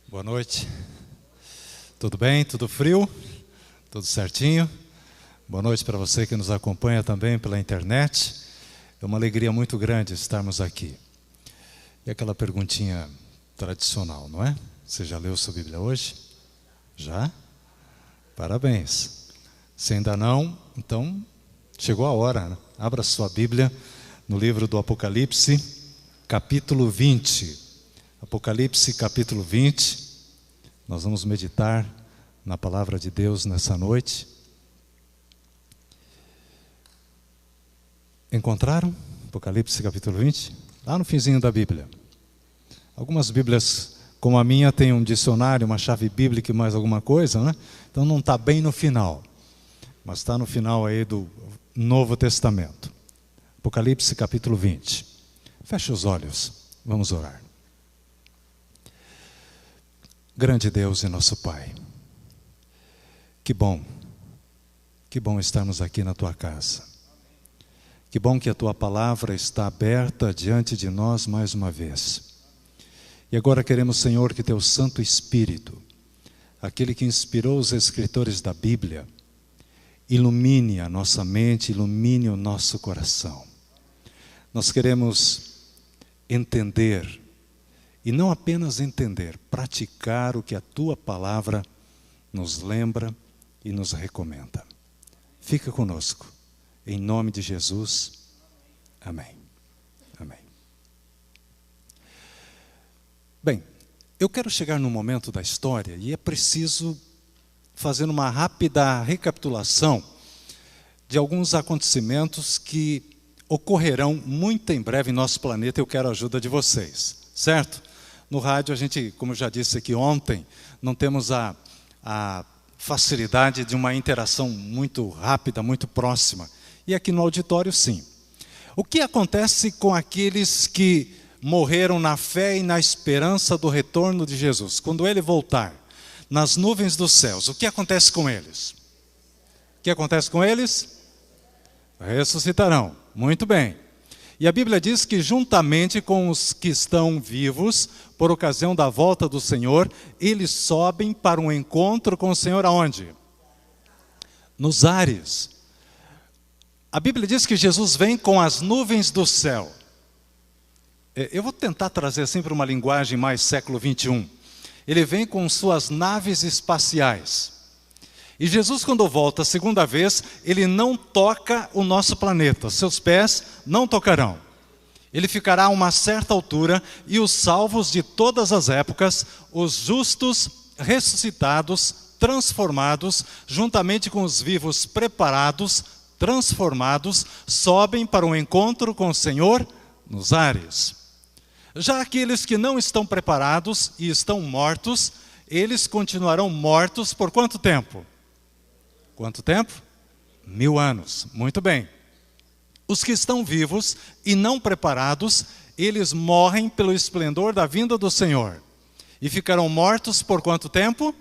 Boa noite. Tudo bem? Tudo frio? Tudo certinho? Boa noite para você que nos acompanha também pela internet. É uma alegria muito grande estarmos aqui. E aquela perguntinha tradicional, não é? Você já leu sua Bíblia hoje? Já? Parabéns. Se ainda não, então chegou a hora, né? Abra sua Bíblia no livro do Apocalipse, capítulo 20. Apocalipse, capítulo 20. Nós vamos meditar na palavra de Deus nessa noite. Encontraram? Apocalipse, capítulo 20? Lá no finzinho da Bíblia. Algumas Bíblias, como a minha, tem um dicionário, uma chave bíblica e mais alguma coisa, né? Então não está bem no final. Mas está no final aí do Novo Testamento. Apocalipse, capítulo 20. Feche os olhos. Vamos orar. Grande Deus e nosso Pai, que bom estarmos aqui na Tua casa. Que bom que a Tua palavra está aberta diante de nós mais uma vez. E agora queremos, Senhor, que Teu Santo Espírito, aquele que inspirou os escritores da Bíblia, ilumine a nossa mente, ilumine o nosso coração. Nós queremos entender, e não apenas entender, praticar o que a Tua palavra nos lembra e nos recomenda. Fica conosco, em nome de Jesus. Amém. Amém. Bem, eu quero chegar num momento da história e é preciso fazer uma rápida recapitulação de alguns acontecimentos que ocorrerão muito em breve em nosso planeta. Eu quero a ajuda de vocês, certo? No rádio a gente, como eu já disse aqui ontem, não temos a facilidade de uma interação muito rápida, muito próxima. E aqui no auditório, sim. O que acontece com aqueles que morreram na fé e na esperança do retorno de Jesus? Quando Ele voltar nas nuvens dos céus, o que acontece com eles? O que acontece com eles? Ressuscitarão. Muito bem. E a Bíblia diz que juntamente com os que estão vivos, por ocasião da volta do Senhor, eles sobem para um encontro com o Senhor aonde? Nos ares. A Bíblia diz que Jesus vem com as nuvens do céu. Eu vou tentar trazer assim para uma linguagem mais século 21. Ele vem com suas naves espaciais. E Jesus, quando volta a segunda vez, Ele não toca o nosso planeta. Seus pés não tocarão. Ele ficará a uma certa altura e os salvos de todas as épocas, os justos ressuscitados, transformados, juntamente com os vivos preparados, transformados, sobem para um encontro com o Senhor nos ares. Já aqueles que não estão preparados e estão mortos, eles continuarão mortos por quanto tempo? Quanto tempo? 1000 anos. Muito bem. Os que estão vivos e não preparados, eles morrem pelo esplendor da vinda do Senhor. E ficarão mortos por quanto tempo?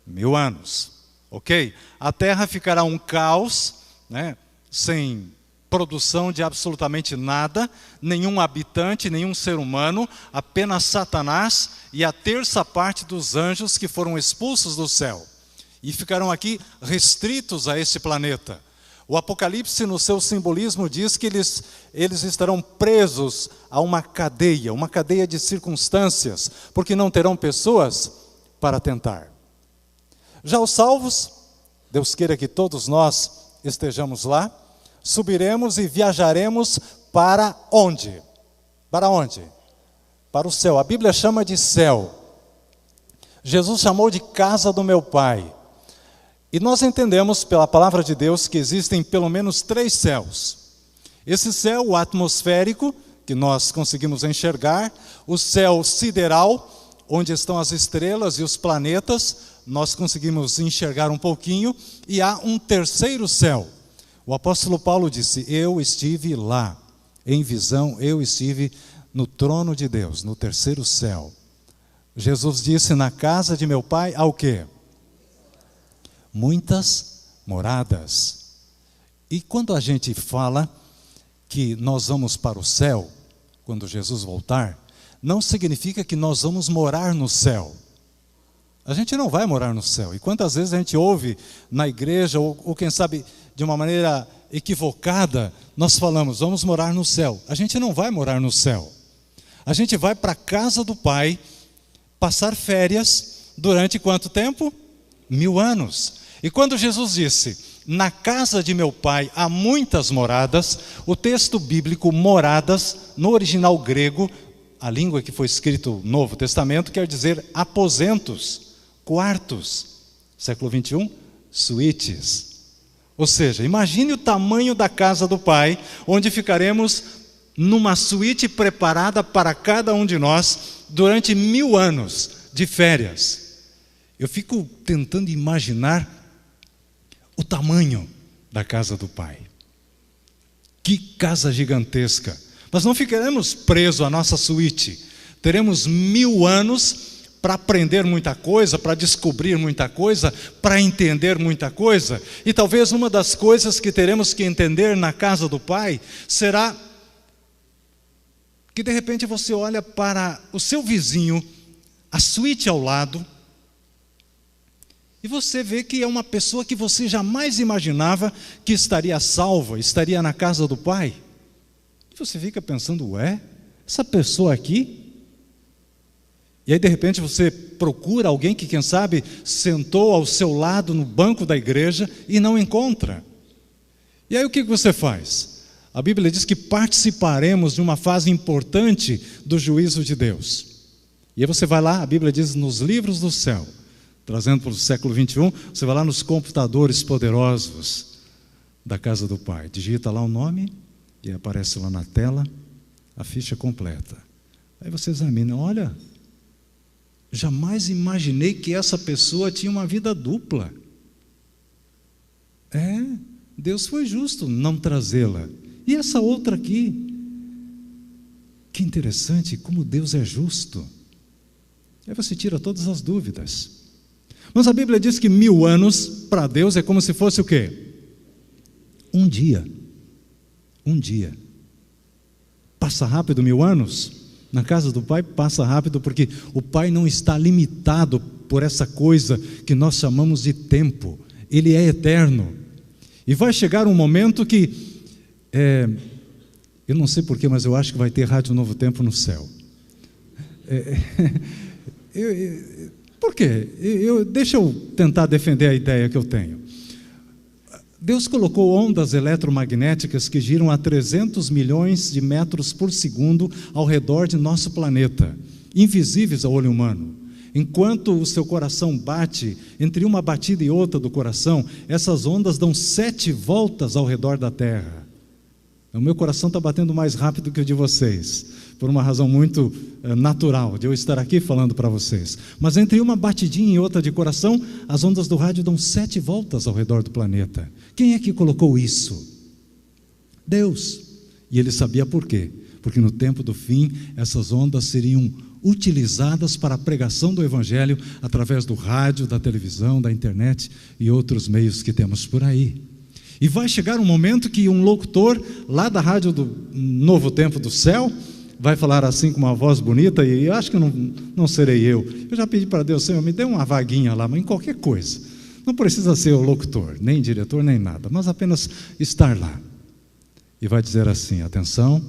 1000 anos. Ok? A terra ficará um caos, né? Sem produção de absolutamente nada, nenhum habitante, nenhum ser humano, apenas Satanás e a terça parte dos anjos que foram expulsos do céu. E ficarão aqui restritos a este planeta. O Apocalipse, no seu simbolismo, diz que eles estarão presos a uma cadeia de circunstâncias, porque não terão pessoas para tentar. Já os salvos, Deus queira que todos nós estejamos lá, subiremos e viajaremos para onde? Para onde? Para o céu. A Bíblia chama de céu. Jesus chamou de casa do meu Pai. E nós entendemos pela palavra de Deus que existem pelo menos 3 céus. Esse céu, o atmosférico, que nós conseguimos enxergar, o céu sideral, onde estão as estrelas e os planetas, nós conseguimos enxergar um pouquinho, e há um terceiro céu. O apóstolo Paulo disse: eu estive lá, em visão, eu estive no trono de Deus, no terceiro céu. Jesus disse: na casa de meu Pai há o quê? Muitas moradas. E quando a gente fala que nós vamos para o céu, quando Jesus voltar, não significa que nós vamos morar no céu. A gente não vai morar no céu. E quantas vezes a gente ouve na igreja, ou quem sabe de uma maneira equivocada, nós falamos, vamos morar no céu. A gente não vai morar no céu. A gente vai para a casa do Pai, passar férias durante quanto tempo? 1000 anos. E quando Jesus disse, na casa de meu Pai há muitas moradas, o texto bíblico moradas, no original grego, a língua que foi escrito no Novo Testamento, quer dizer aposentos, quartos. Século 21, suítes. Ou seja, imagine o tamanho da casa do Pai, onde ficaremos numa suíte preparada para cada um de nós durante 1000 anos de férias. Eu fico tentando imaginar o tamanho da casa do Pai. Que casa gigantesca! Nós não ficaremos presos à nossa suíte. Teremos 1000 anos para aprender muita coisa, para descobrir muita coisa, para entender muita coisa. E talvez uma das coisas que teremos que entender na casa do Pai será que de repente você olha para o seu vizinho, a suíte ao lado, e você vê que é uma pessoa que você jamais imaginava que estaria salva, estaria na casa do Pai. E você fica pensando, ué, essa pessoa aqui? E aí de repente você procura alguém que quem sabe sentou ao seu lado no banco da igreja e não encontra. E aí o que você faz? A Bíblia diz que participaremos de uma fase importante do juízo de Deus. E aí você vai lá, a Bíblia diz nos livros do céu, trazendo para o século 21, você vai lá nos computadores poderosos da casa do Pai, digita lá o nome e aparece lá na tela a ficha completa. Aí você examina, olha, jamais imaginei que essa pessoa tinha uma vida dupla. Deus foi justo não trazê-la. E essa outra aqui, que interessante, como Deus é justo. Aí você tira todas as dúvidas. Mas a Bíblia diz que 1000 anos para Deus é como se fosse o quê? Um dia. Um dia. Passa rápido 1000 anos? Na casa do Pai passa rápido porque o Pai não está limitado por essa coisa que nós chamamos de tempo. Ele é eterno. E vai chegar um momento que eu não sei porquê, mas eu acho que vai ter Rádio Novo Tempo no céu. Por quê? Deixa eu tentar defender a ideia que eu tenho. Deus colocou ondas eletromagnéticas que giram a 300 milhões de metros por segundo ao redor de nosso planeta, invisíveis ao olho humano. Enquanto o seu coração bate, entre uma batida e outra do coração, essas ondas dão 7 voltas ao redor da Terra. O meu coração está batendo mais rápido que o de vocês, por uma razão muito natural de eu estar aqui falando para vocês. Mas entre uma batidinha e outra de coração, as ondas do rádio dão 7 voltas ao redor do planeta. Quem é que colocou isso? Deus. E Ele sabia por quê? Porque no tempo do fim, essas ondas seriam utilizadas para a pregação do Evangelho através do rádio, da televisão, da internet e outros meios que temos por aí. E vai chegar um momento que um locutor lá da rádio do Novo Tempo do Céu vai falar assim com uma voz bonita, e eu acho que não serei eu. Eu já pedi para Deus, Senhor, me dê uma vaguinha lá, mas em qualquer coisa. Não precisa ser o locutor, nem diretor, nem nada, mas apenas estar lá. E vai dizer assim, atenção,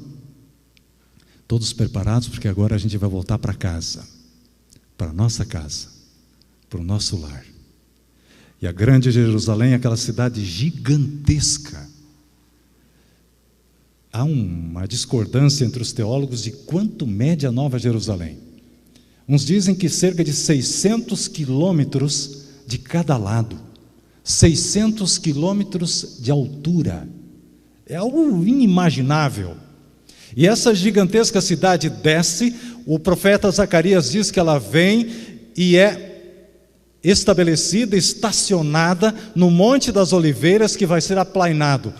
todos preparados, porque agora a gente vai voltar para casa, para a nossa casa, para o nosso lar. E a grande Jerusalém, aquela cidade gigantesca. Há uma discordância entre os teólogos de quanto mede a Nova Jerusalém. Uns dizem que cerca de 600 quilômetros de cada lado. 600 quilômetros de altura. É algo inimaginável. E essa gigantesca cidade desce, o profeta Zacarias diz que ela vem e é estabelecida, estacionada no Monte das Oliveiras, que vai ser aplainado.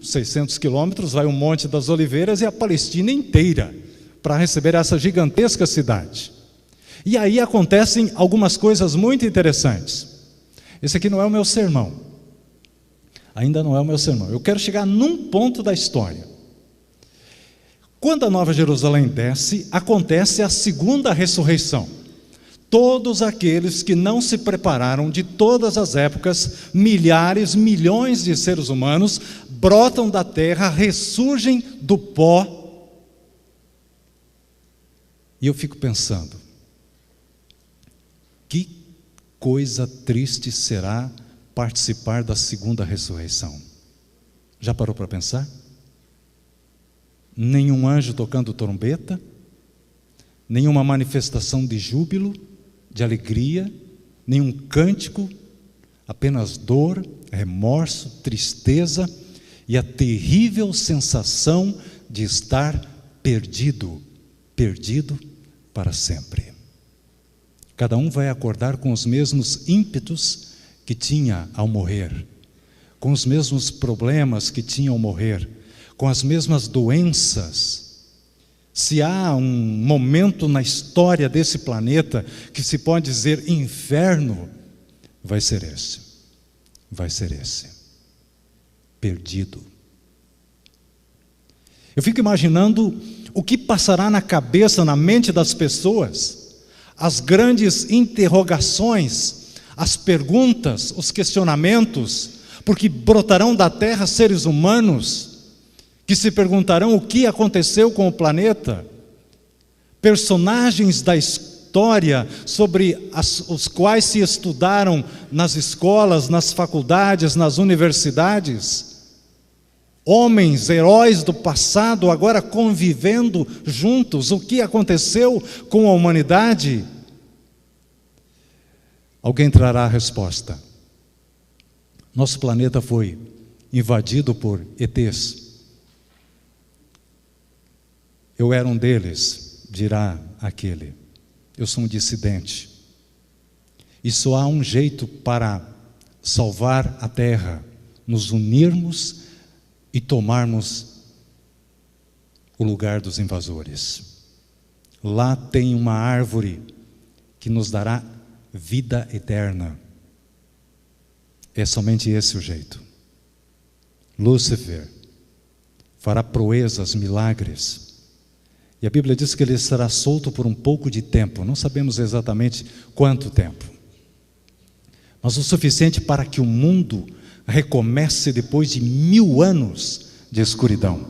600 quilômetros, vai o Monte das Oliveiras e a Palestina inteira para receber essa gigantesca cidade. E aí acontecem algumas coisas muito interessantes. Esse aqui não é o meu sermão. Ainda não é o meu sermão. Eu quero chegar num ponto da história. Quando a Nova Jerusalém desce, acontece a segunda ressurreição. todos aqueles que não se prepararam de todas as épocas, milhares, milhões de seres humanos, brotam da terra, ressurgem do pó. E eu fico pensando, que coisa triste será participar da segunda ressurreição. Já parou para pensar? Nenhum anjo tocando trombeta, nenhuma manifestação de júbilo, de alegria, nenhum cântico, apenas dor, remorso, tristeza e a terrível sensação de estar perdido para sempre. Cada um vai acordar com os mesmos ímpetos que tinha ao morrer, com os mesmos problemas que tinha ao morrer, com as mesmas doenças. Se há um momento na história desse planeta que se pode dizer inferno, vai ser esse. Vai ser esse. Perdido. Eu fico imaginando o que passará na cabeça, na mente das pessoas, as grandes interrogações, as perguntas, os questionamentos, porque brotarão da terra seres humanos que se perguntarão o que aconteceu com o planeta, personagens da história sobre os quais se estudaram nas escolas, nas faculdades, nas universidades, homens, heróis do passado, agora convivendo juntos, o que aconteceu com a humanidade? Alguém trará a resposta. Nosso planeta foi invadido por ETs. Eu era um deles, dirá aquele. Eu sou um dissidente. E só há um jeito para salvar a terra: nos unirmos e tomarmos o lugar dos invasores. Lá tem uma árvore que nos dará vida eterna. É somente esse o jeito. Lúcifer fará proezas, milagres. E a Bíblia diz que ele será solto por um pouco de tempo. Não sabemos exatamente quanto tempo, mas o suficiente para que o mundo recomece depois de 1000 anos de escuridão.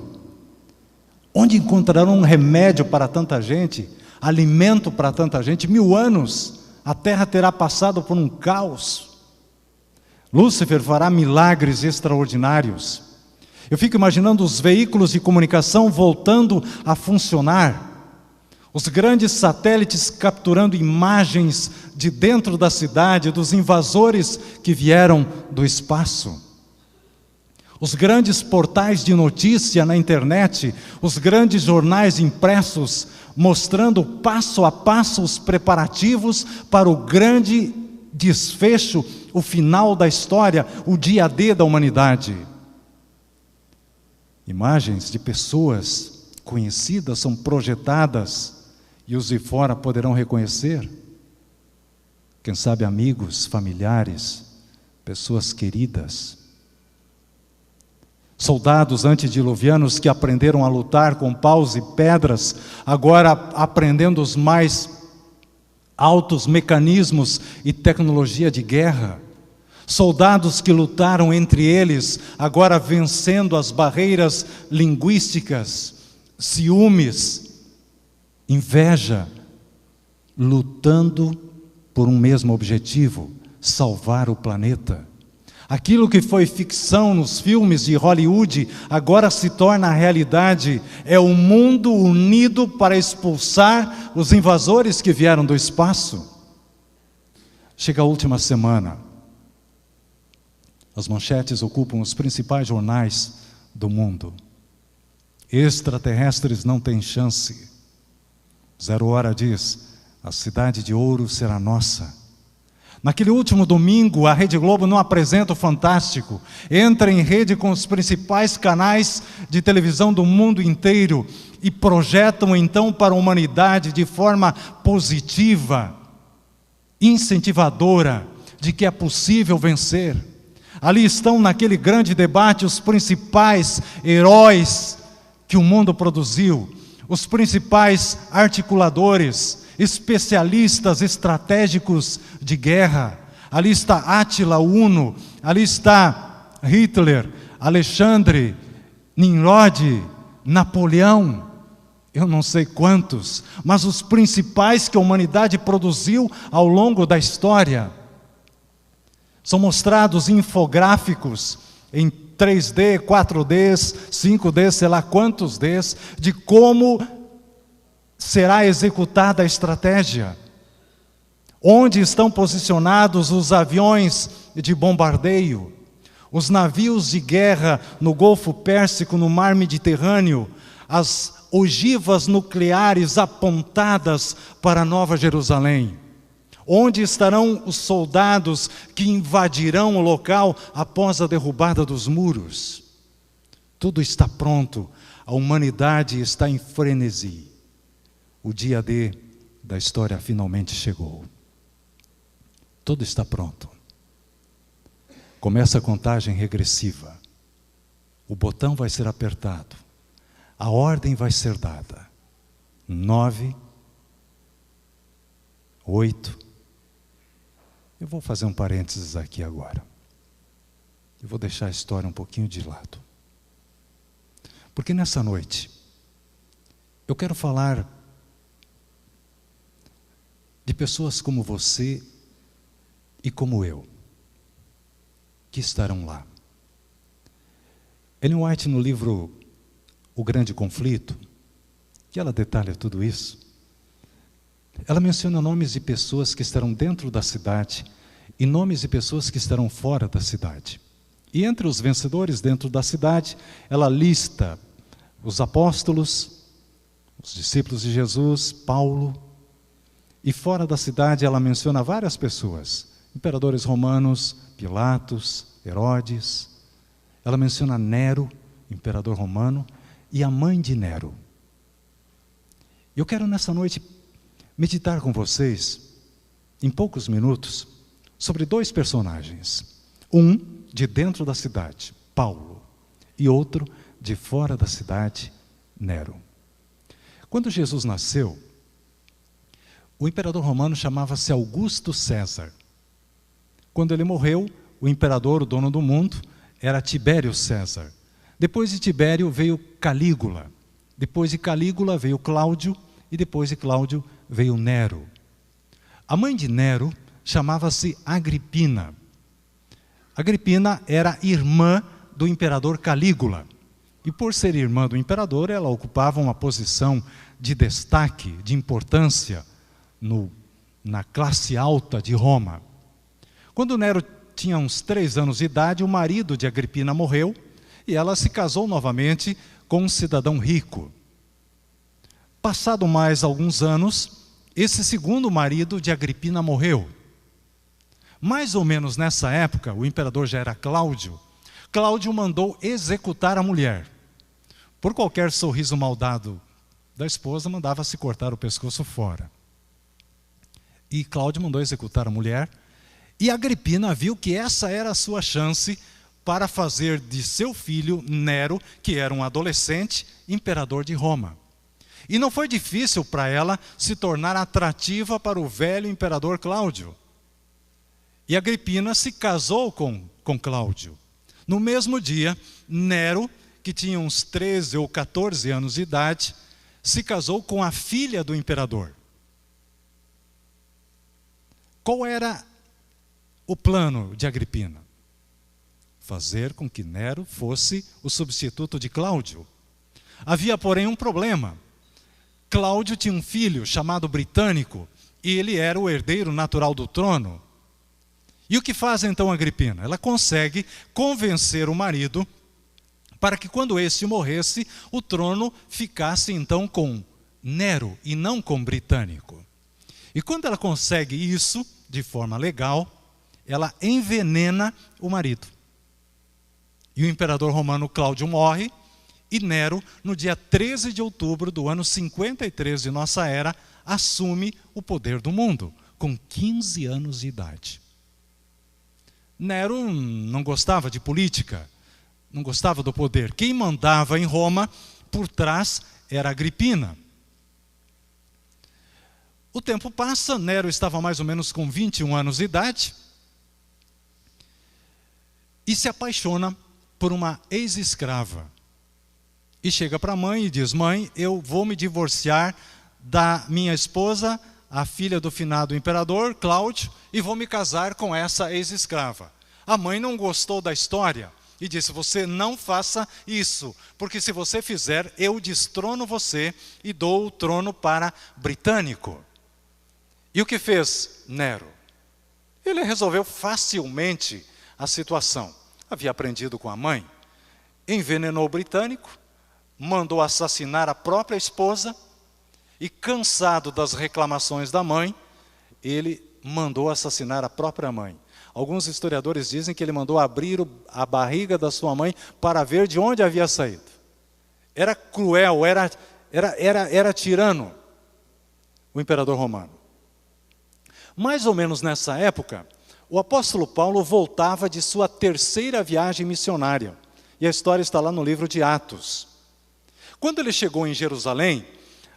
Onde encontrarão um remédio para tanta gente, alimento para tanta gente? 1000 anos, a terra terá passado por um caos. Lúcifer fará milagres extraordinários. Eu fico imaginando os veículos de comunicação voltando a funcionar, os grandes satélites capturando imagens de dentro da cidade, dos invasores que vieram do espaço, os grandes portais de notícia na internet, os grandes jornais impressos, mostrando passo a passo os preparativos para o grande desfecho, o final da história, o dia D da humanidade. Imagens de pessoas conhecidas são projetadas e os de fora poderão reconhecer. Quem sabe amigos, familiares, pessoas queridas. Soldados antediluvianos que aprenderam a lutar com paus e pedras, agora aprendendo os mais altos mecanismos e tecnologia de guerra. Soldados que lutaram entre eles, agora vencendo as barreiras linguísticas, ciúmes, inveja, lutando por um mesmo objetivo: salvar o planeta. Aquilo que foi ficção nos filmes de Hollywood, agora se torna realidade. É o mundo unido para expulsar os invasores que vieram do espaço. Chega a última semana. As manchetes ocupam os principais jornais do mundo. Extraterrestres não têm chance. 0 Hora diz: a cidade de ouro será nossa. Naquele último domingo, a Rede Globo não apresenta o Fantástico. Entra em rede com os principais canais de televisão do mundo inteiro e projetam então para a humanidade de forma positiva, incentivadora, de que é possível vencer. Ali estão, naquele grande debate, os principais heróis que o mundo produziu, os principais articuladores. especialistas estratégicos de guerra. Ali está Átila, o Huno, ali está Hitler, Alexandre, Nimrod, Napoleão, eu não sei quantos, mas os principais que a humanidade produziu ao longo da história. São mostrados infográficos em 3D, 4D, 5D, sei lá quantos Ds, de como será executada a estratégia. Onde estão posicionados os aviões de bombardeio, os navios de guerra no Golfo Pérsico, no Mar Mediterrâneo, as ogivas nucleares apontadas para Nova Jerusalém. Onde estarão os soldados que invadirão o local após a derrubada dos muros? Tudo está pronto, a humanidade está em frenesi. O dia D da história finalmente chegou. Tudo está pronto. Começa a contagem regressiva. O botão vai ser apertado. A ordem vai ser dada. 9, 8. Eu vou fazer um parênteses aqui agora. Eu vou deixar a história um pouquinho de lado. Porque nessa noite, eu quero falar de pessoas como você e como eu, que estarão lá. Ellen White, no livro O Grande Conflito, que ela detalha tudo isso, ela menciona nomes de pessoas que estarão dentro da cidade e nomes de pessoas que estarão fora da cidade. E entre os vencedores dentro da cidade, ela lista os apóstolos, os discípulos de Jesus, Paulo. E fora da cidade ela menciona várias pessoas, imperadores romanos, Pilatos, Herodes. Ela menciona Nero, imperador romano, e a mãe de Nero. Eu quero nessa noite meditar com vocês, em poucos minutos, sobre dois personagens. Um de dentro da cidade, Paulo, e outro de fora da cidade, Nero. Quando Jesus nasceu, o imperador romano chamava-se Augusto César. Quando ele morreu, o imperador, o dono do mundo, era Tibério César. Depois de Tibério veio Calígula. Depois de Calígula veio Cláudio. E depois de Cláudio veio Nero. A mãe de Nero chamava-se Agripina. Agripina era irmã do imperador Calígula. E por ser irmã do imperador, ela ocupava uma posição de destaque, de importância na classe alta de Roma. Quando Nero tinha uns 3 anos de idade, o marido de Agripina morreu e ela se casou novamente com um cidadão rico. Passado mais alguns anos, esse segundo marido de Agripina morreu. Mais ou menos nessa época, o imperador já era Cláudio. Cláudio mandou executar a mulher. Por qualquer sorriso maldado da esposa, mandava-se cortar o pescoço fora. E Cláudio mandou executar a mulher. E Agripina viu que essa era a sua chance para fazer de seu filho, Nero, que era um adolescente, imperador de Roma. E não foi difícil para ela se tornar atrativa para o velho imperador Cláudio. E Agripina se casou com Cláudio. No mesmo dia, Nero, que tinha uns 13 ou 14 anos de idade, se casou com a filha do imperador. Qual era o plano de Agripina? Fazer com que Nero fosse o substituto de Cláudio. Havia, porém, um problema. Cláudio tinha um filho chamado Britânico, e ele era o herdeiro natural do trono. E o que faz então Agripina? Ela consegue convencer o marido para que quando este morresse, o trono ficasse então com Nero e não com Britânico. E quando ela consegue isso, de forma legal, ela envenena o marido. E o imperador romano Cláudio morre, e Nero, no dia 13 de outubro do ano 53 de nossa era, assume o poder do mundo, com 15 anos de idade. Nero não gostava de política, não gostava do poder. Quem mandava em Roma, por trás, era Agripina. O tempo passa, Nero estava mais ou menos com 21 anos de idade e se apaixona por uma ex-escrava. E chega para a mãe e diz: mãe, eu vou me divorciar da minha esposa, a filha do finado imperador, Cláudio, e vou me casar com essa ex-escrava. A mãe não gostou da história e disse: você não faça isso, porque se você fizer, eu destrono você e dou o trono para britânico. E o que fez Nero? Ele resolveu facilmente a situação. Havia aprendido com a mãe, envenenou o britânico, mandou assassinar a própria esposa e, cansado das reclamações da mãe, ele mandou assassinar a própria mãe. Alguns historiadores dizem que ele mandou abrir a barriga da sua mãe para ver de onde havia saído. Era cruel, era tirano o imperador romano. Mais ou menos nessa época, o apóstolo Paulo voltava de sua terceira viagem missionária. E a história está lá no livro de Atos. Quando ele chegou em Jerusalém,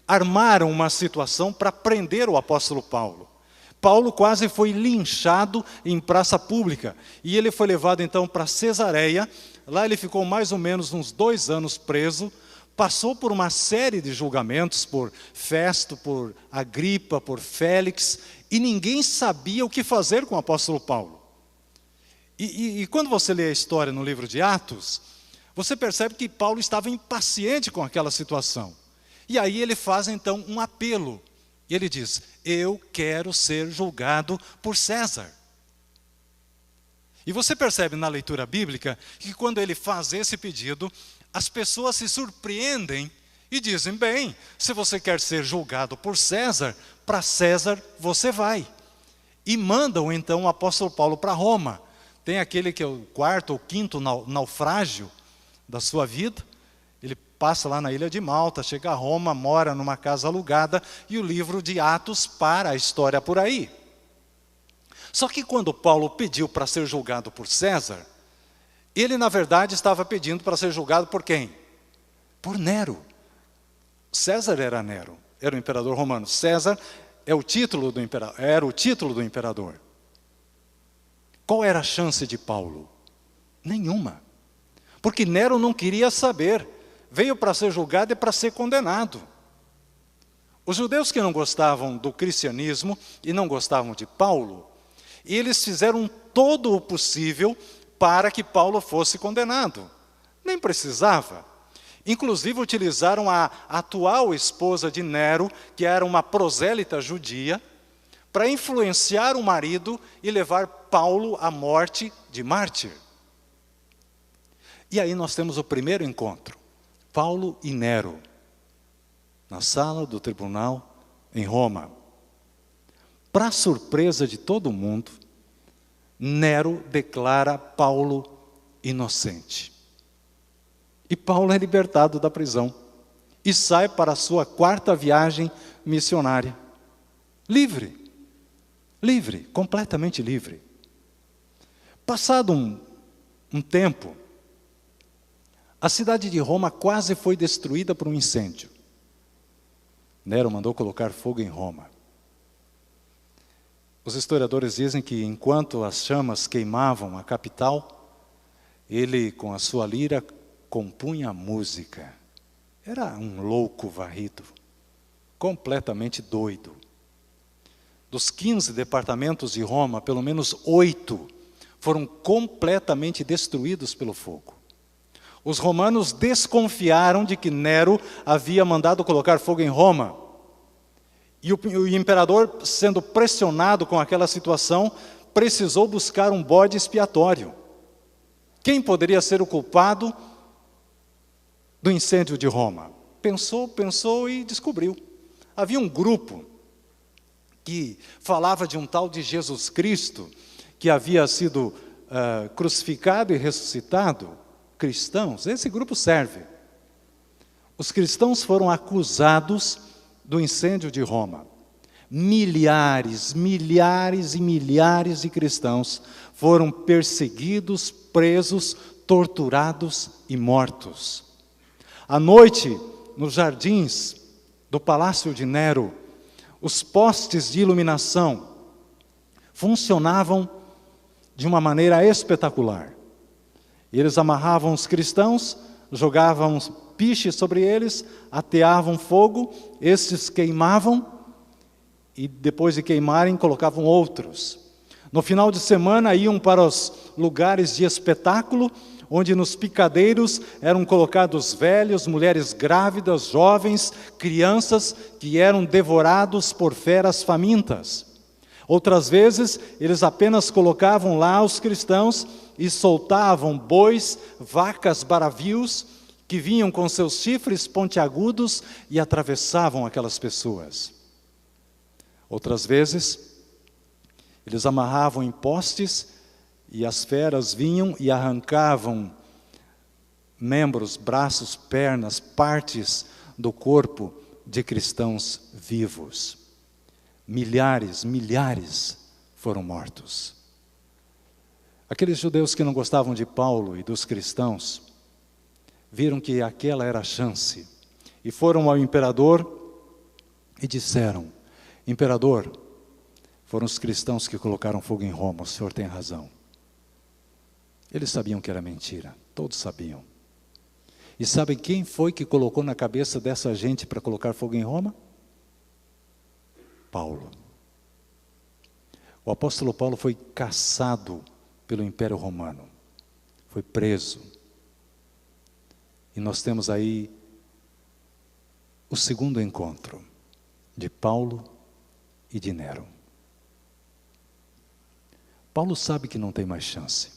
armaram uma situação para prender o apóstolo Paulo. Paulo quase foi linchado em praça pública. E ele foi levado então para Cesareia. Lá ele ficou mais ou menos uns 2 anos preso. Passou por uma série de julgamentos, por Festo, por Agripa, por Félix, e ninguém sabia o que fazer com o apóstolo Paulo. E quando você lê a história no livro de Atos, você percebe que Paulo estava impaciente com aquela situação. E aí ele faz então um apelo. E ele diz: eu quero ser julgado por César. E você percebe na leitura bíblica que quando ele faz esse pedido, as pessoas se surpreendem e dizem: bem, se você quer ser julgado por César, para César você vai. E mandam então o apóstolo Paulo para Roma. Tem aquele que é o 4º ou 5º naufrágio da sua vida. Ele passa lá na ilha de Malta, chega a Roma, mora numa casa alugada, e o livro de Atos para a história por aí. Só que quando Paulo pediu para ser julgado por César, ele na verdade estava pedindo para ser julgado por quem? Por Nero. César era Nero, era o imperador romano. César é o título do era o título do imperador. Qual era a chance de Paulo? Nenhuma. Porque Nero não queria saber. Veio para ser julgado e para ser condenado. Os judeus que não gostavam do cristianismo e não gostavam de Paulo, eles fizeram todo o possível para que Paulo fosse condenado. Nem precisava. Inclusive utilizaram a atual esposa de Nero, que era uma prosélita judia, para influenciar o marido e levar Paulo à morte de mártir. E aí nós temos o primeiro encontro. Paulo e Nero, na sala do tribunal em Roma. Para surpresa de todo mundo, Nero declara Paulo inocente. E Paulo é libertado da prisão e sai para a sua 4ª viagem missionária. Livre, completamente livre. Passado um tempo, a cidade de Roma quase foi destruída por um incêndio. Nero mandou colocar fogo em Roma. Os historiadores dizem que enquanto as chamas queimavam a capital, ele com a sua lira compunha música. Era um louco varrido, completamente doido. Dos 15 departamentos de Roma, pelo menos 8 foram completamente destruídos pelo fogo. Os romanos desconfiaram de que Nero havia mandado colocar fogo em Roma. E o imperador, sendo pressionado com aquela situação, precisou buscar um bode expiatório. Quem poderia ser o culpado do incêndio de Roma? Pensou e descobriu. Havia um grupo que falava de um tal de Jesus Cristo, que havia sido crucificado e ressuscitado. Cristãos, esse grupo serve. Os cristãos foram acusados do incêndio de Roma. Milhares e milhares de cristãos foram perseguidos, presos, torturados e mortos. À noite, nos jardins do palácio de Nero, Os postes de iluminação funcionavam de uma maneira espetacular. Eles amarravam os cristãos, jogavam piche sobre eles, ateavam fogo, estes queimavam e depois de queimarem colocavam outros. No final de semana iam para os lugares de espetáculo, onde nos picadeiros eram colocados velhos, mulheres grávidas, jovens, crianças que eram devorados por feras famintas. Outras vezes, eles apenas colocavam lá os cristãos e soltavam bois, vacas, baravios, que vinham com seus chifres pontiagudos e atravessavam aquelas pessoas. Outras vezes, eles amarravam em postes e as feras vinham e arrancavam membros, braços, pernas, partes do corpo de cristãos vivos. Milhares foram mortos. Aqueles judeus que não gostavam de Paulo e dos cristãos, viram que aquela era a chance, e foram ao imperador e disseram: Imperador, foram os cristãos que colocaram fogo em Roma, o senhor tem razão. Eles sabiam que era mentira, todos sabiam. E sabem quem foi que colocou na cabeça dessa gente para colocar fogo em Roma? Paulo. O apóstolo Paulo foi caçado pelo Império Romano, foi preso. E nós temos aí o segundo encontro de Paulo e de Nero. Paulo sabe que não tem mais chance.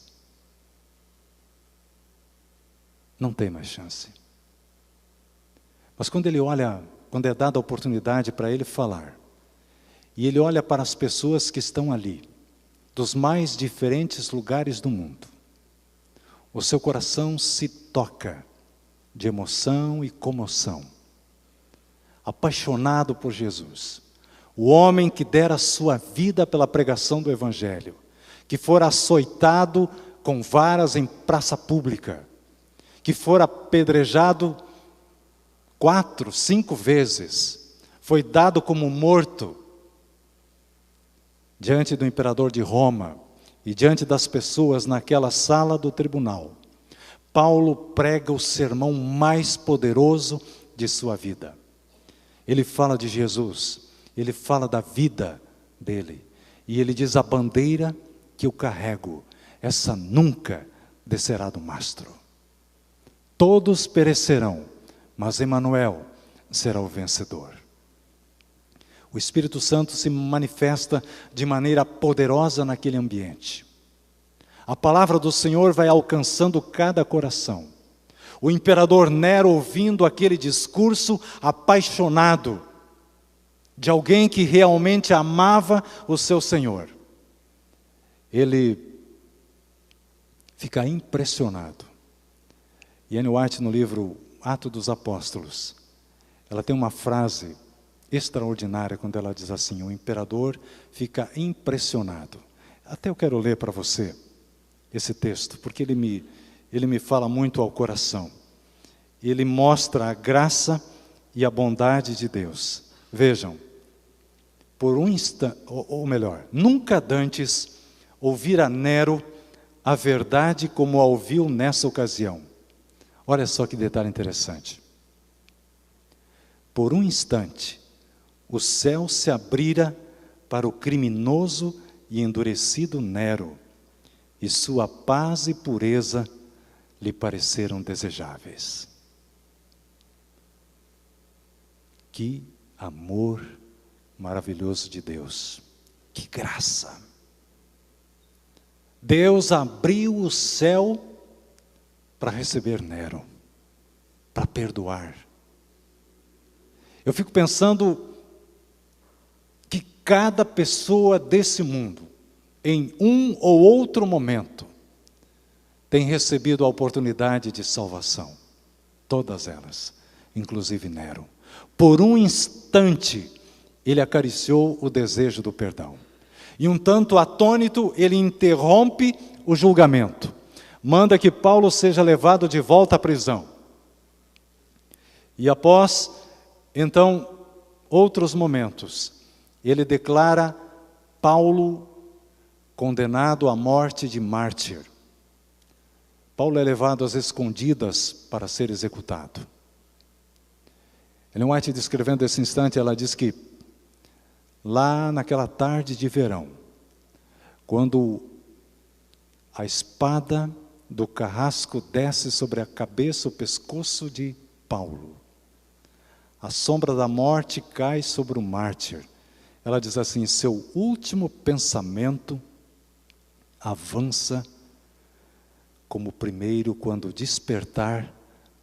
Não tem mais chance. Mas quando ele olha, quando é dada a oportunidade para ele falar, e ele olha para as pessoas que estão ali, dos mais diferentes lugares do mundo, o seu coração se toca de emoção e comoção. Apaixonado por Jesus, o homem que dera sua vida pela pregação do Evangelho, que fora açoitado com varas em praça pública, que fora apedrejado 4, 5 vezes, foi dado como morto diante do imperador de Roma e diante das pessoas naquela sala do tribunal. Paulo prega o sermão mais poderoso de sua vida. Ele fala de Jesus, ele fala da vida dele, e ele diz: a bandeira que eu carrego, essa nunca descerá do mastro. Todos perecerão, mas Emanuel será o vencedor. O Espírito Santo se manifesta de maneira poderosa naquele ambiente. A palavra do Senhor vai alcançando cada coração. O imperador Nero, ouvindo aquele discurso apaixonado de alguém que realmente amava o seu Senhor, ele fica impressionado. E Ellen White, no livro Atos dos Apóstolos, ela tem uma frase extraordinária quando ela diz assim: o imperador fica impressionado. Até eu quero ler para você esse texto, porque ele me fala muito ao coração. Ele mostra a graça e a bondade de Deus. Vejam, por um instante, ou melhor, nunca dantes ouvira Nero a verdade como a ouviu nessa ocasião. Olha só que detalhe interessante. Por um instante, o céu se abrira para o criminoso e endurecido Nero, e sua paz e pureza lhe pareceram desejáveis. Que amor maravilhoso de Deus, que graça! Deus abriu o céu para receber Nero, para perdoar. Eu fico pensando que cada pessoa desse mundo, em um ou outro momento, tem recebido a oportunidade de salvação. Todas elas, inclusive Nero. Por um instante, ele acariciou o desejo do perdão. E um tanto atônito, ele interrompe o julgamento. Manda que Paulo seja levado de volta à prisão. E após, então, outros momentos, ele declara Paulo condenado à morte de mártir. Paulo é levado às escondidas para ser executado. Ellen White, descrevendo esse instante, ela diz que lá naquela tarde de verão, quando a espada do carrasco desce sobre a cabeça, o pescoço de Paulo, a sombra da morte cai sobre o mártir. Ela diz assim: seu último pensamento avança como o primeiro quando despertar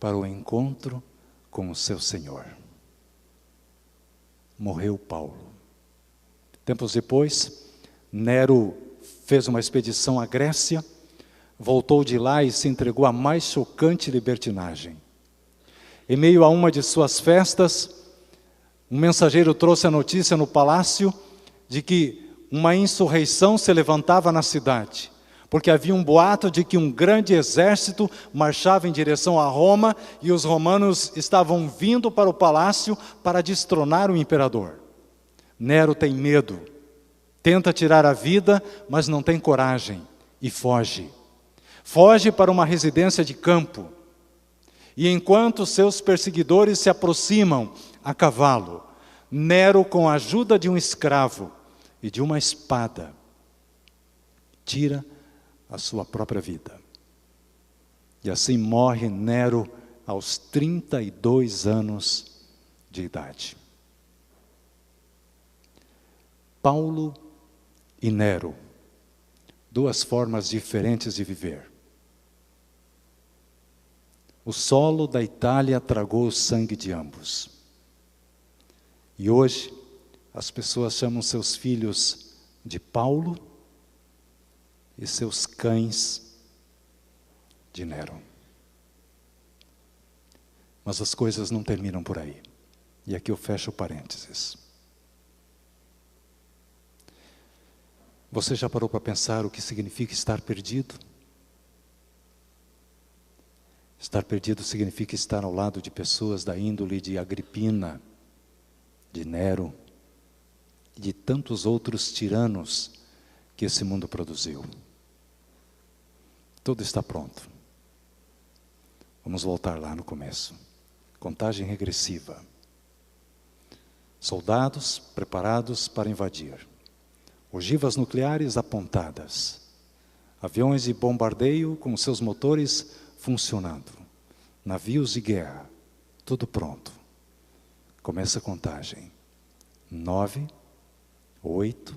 para o encontro com o seu Senhor. Morreu Paulo. Tempos depois, Nero fez uma expedição à Grécia, voltou de lá e se entregou à mais chocante libertinagem. Em meio a uma de suas festas, um mensageiro trouxe a notícia no palácio de que uma insurreição se levantava na cidade, porque havia um boato de que um grande exército marchava em direção a Roma e os romanos estavam vindo para o palácio para destronar o imperador. Nero tem medo, tenta tirar a vida, mas não tem coragem e foge. Foge para uma residência de campo. E enquanto seus perseguidores se aproximam a cavalo, Nero, com a ajuda de um escravo e de uma espada, tira a sua própria vida. E assim morre Nero aos 32 anos de idade. Paulo e Nero, duas formas diferentes de viver. O solo da Itália tragou o sangue de ambos. E hoje, as pessoas chamam seus filhos de Paulo e seus cães de Nero. Mas as coisas não terminam por aí. E aqui eu fecho parênteses. Você já parou para pensar o que significa estar perdido? Estar perdido significa estar ao lado de pessoas da índole de Agripina, de Nero e de tantos outros tiranos que esse mundo produziu. Tudo está pronto. Vamos voltar lá no começo. Contagem regressiva. Soldados preparados para invadir. Ogivas nucleares apontadas. Aviões de bombardeio com seus motores funcionando. Navios de guerra. Tudo pronto. Começa a contagem. 9, 8,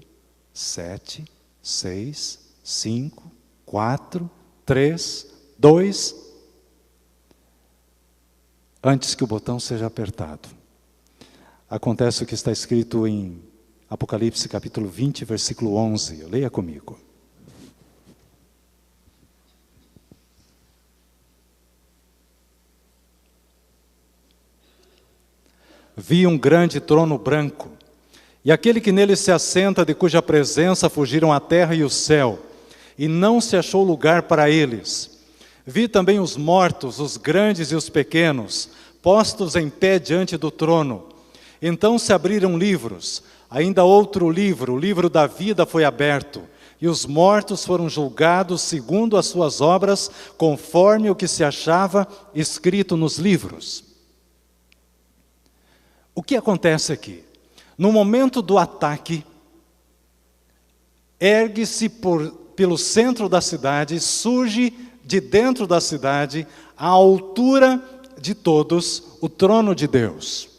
7, 6, 5, 4, 3, 2. Antes que o botão seja apertado, acontece o que está escrito em Apocalipse capítulo 20, versículo 11. Leia comigo. Vi um grande trono branco, e aquele que nele se assenta, de cuja presença fugiram a terra e o céu, e não se achou lugar para eles. Vi também os mortos, os grandes e os pequenos, postos em pé diante do trono. Então se abriram livros, ainda outro livro, o livro da vida foi aberto, e os mortos foram julgados segundo as suas obras, conforme o que se achava escrito nos livros. O que acontece aqui? No momento do ataque, ergue-se pelo centro da cidade, surge de dentro da cidade, à altura de todos, o trono de Deus.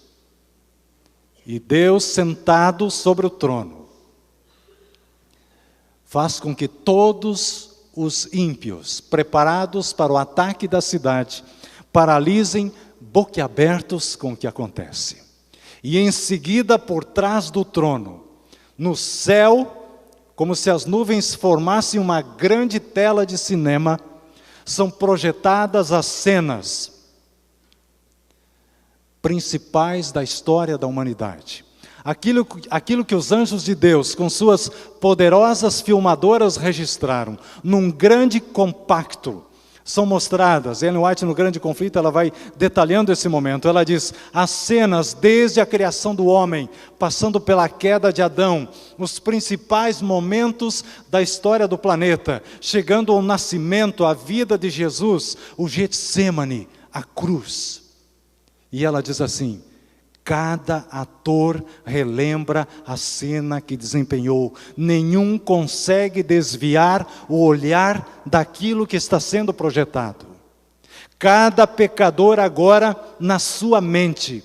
E Deus, sentado sobre o trono, faz com que todos os ímpios, preparados para o ataque da cidade, paralisem, boquiabertos com o que acontece. E em seguida, por trás do trono, no céu, como se as nuvens formassem uma grande tela de cinema, são projetadas as cenas principais da história da humanidade. Aquilo que os anjos de Deus, com suas poderosas filmadoras, registraram, num grande compacto, são mostradas. Ellen White, no Grande Conflito, ela vai detalhando esse momento. Ela diz, as cenas desde a criação do homem, passando pela queda de Adão, os principais momentos da história do planeta, chegando ao nascimento, à vida de Jesus, o Getsêmani, a cruz. E ela diz assim, cada ator relembra a cena que desempenhou. Nenhum consegue desviar o olhar daquilo que está sendo projetado. Cada pecador agora, na sua mente,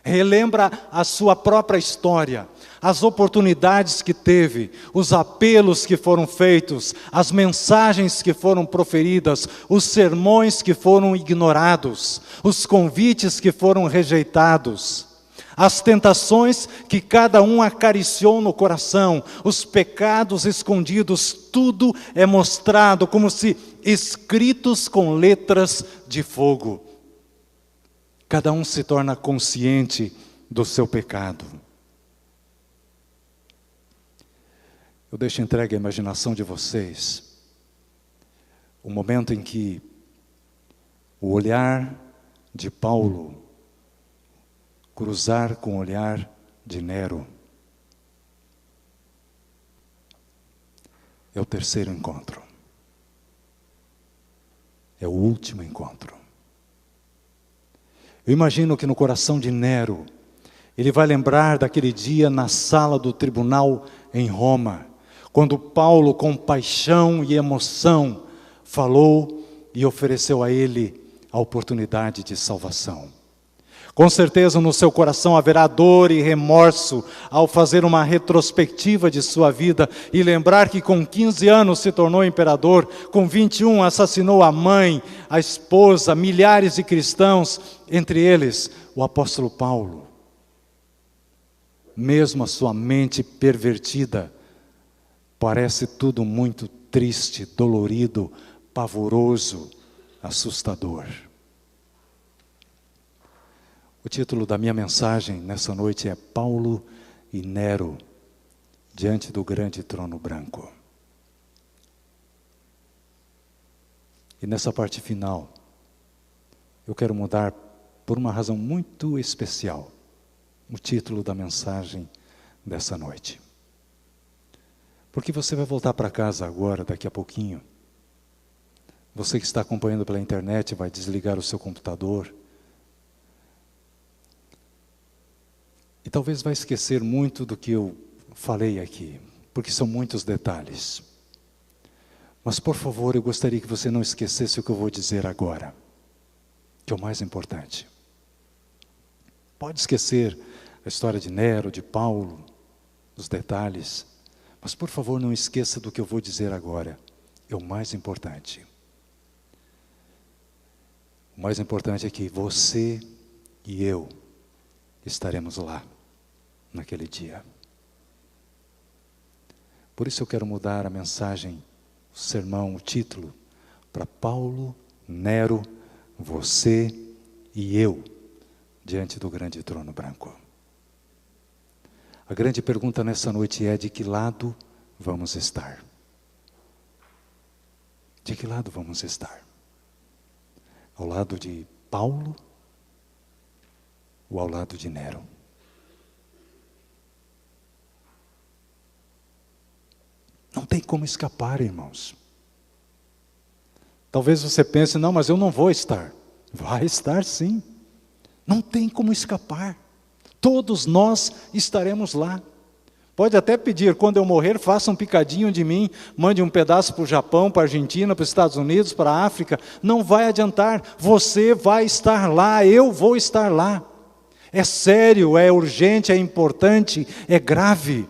relembra a sua própria história, as oportunidades que teve, os apelos que foram feitos, as mensagens que foram proferidas, os sermões que foram ignorados, os convites que foram rejeitados, as tentações que cada um acariciou no coração, os pecados escondidos, tudo é mostrado como se escritos com letras de fogo. Cada um se torna consciente do seu pecado. Eu deixo entregue à imaginação de vocês o momento em que o olhar de Paulo cruzar com o olhar de Nero. É o terceiro encontro. É o último encontro. Eu imagino que no coração de Nero, ele vai lembrar daquele dia na sala do tribunal em Roma, quando Paulo, com paixão e emoção, falou e ofereceu a ele a oportunidade de salvação. Com certeza no seu coração haverá dor e remorso ao fazer uma retrospectiva de sua vida e lembrar que com 15 anos se tornou imperador, com 21 assassinou a mãe, a esposa, milhares de cristãos, entre eles o apóstolo Paulo. Mesmo a sua mente pervertida, parece tudo muito triste, dolorido, pavoroso, assustador. O título da minha mensagem nessa noite é Paulo e Nero, diante do grande trono branco. E nessa parte final, eu quero mudar por uma razão muito especial o título da mensagem dessa noite. Porque você vai voltar para casa agora, daqui a pouquinho. Você que está acompanhando pela internet vai desligar o seu computador. E talvez vai esquecer muito do que eu falei aqui, porque são muitos detalhes. Mas, por favor, eu gostaria que você não esquecesse o que eu vou dizer agora, que é o mais importante. Pode esquecer a história de Nero, de Paulo, os detalhes, mas, por favor, não esqueça do que eu vou dizer agora, é o mais importante. O mais importante é que você e eu estaremos lá, naquele dia. Por isso eu quero mudar a mensagem, o sermão, o título, para Paulo, Nero, você e eu, diante do grande trono branco. A grande pergunta nessa noite é: de que lado vamos estar? De que lado vamos estar? Ao lado de Paulo ou ao lado de Nero? Não tem como escapar, irmãos. Talvez você pense, não, mas eu não vou estar. Vai estar sim. Não tem como escapar. Todos nós estaremos lá. Pode até pedir, quando eu morrer, faça um picadinho de mim, mande um pedaço para o Japão, para a Argentina, para os Estados Unidos, para a África. Não vai adiantar. Você vai estar lá, eu vou estar lá. É sério, é urgente, é importante, é grave.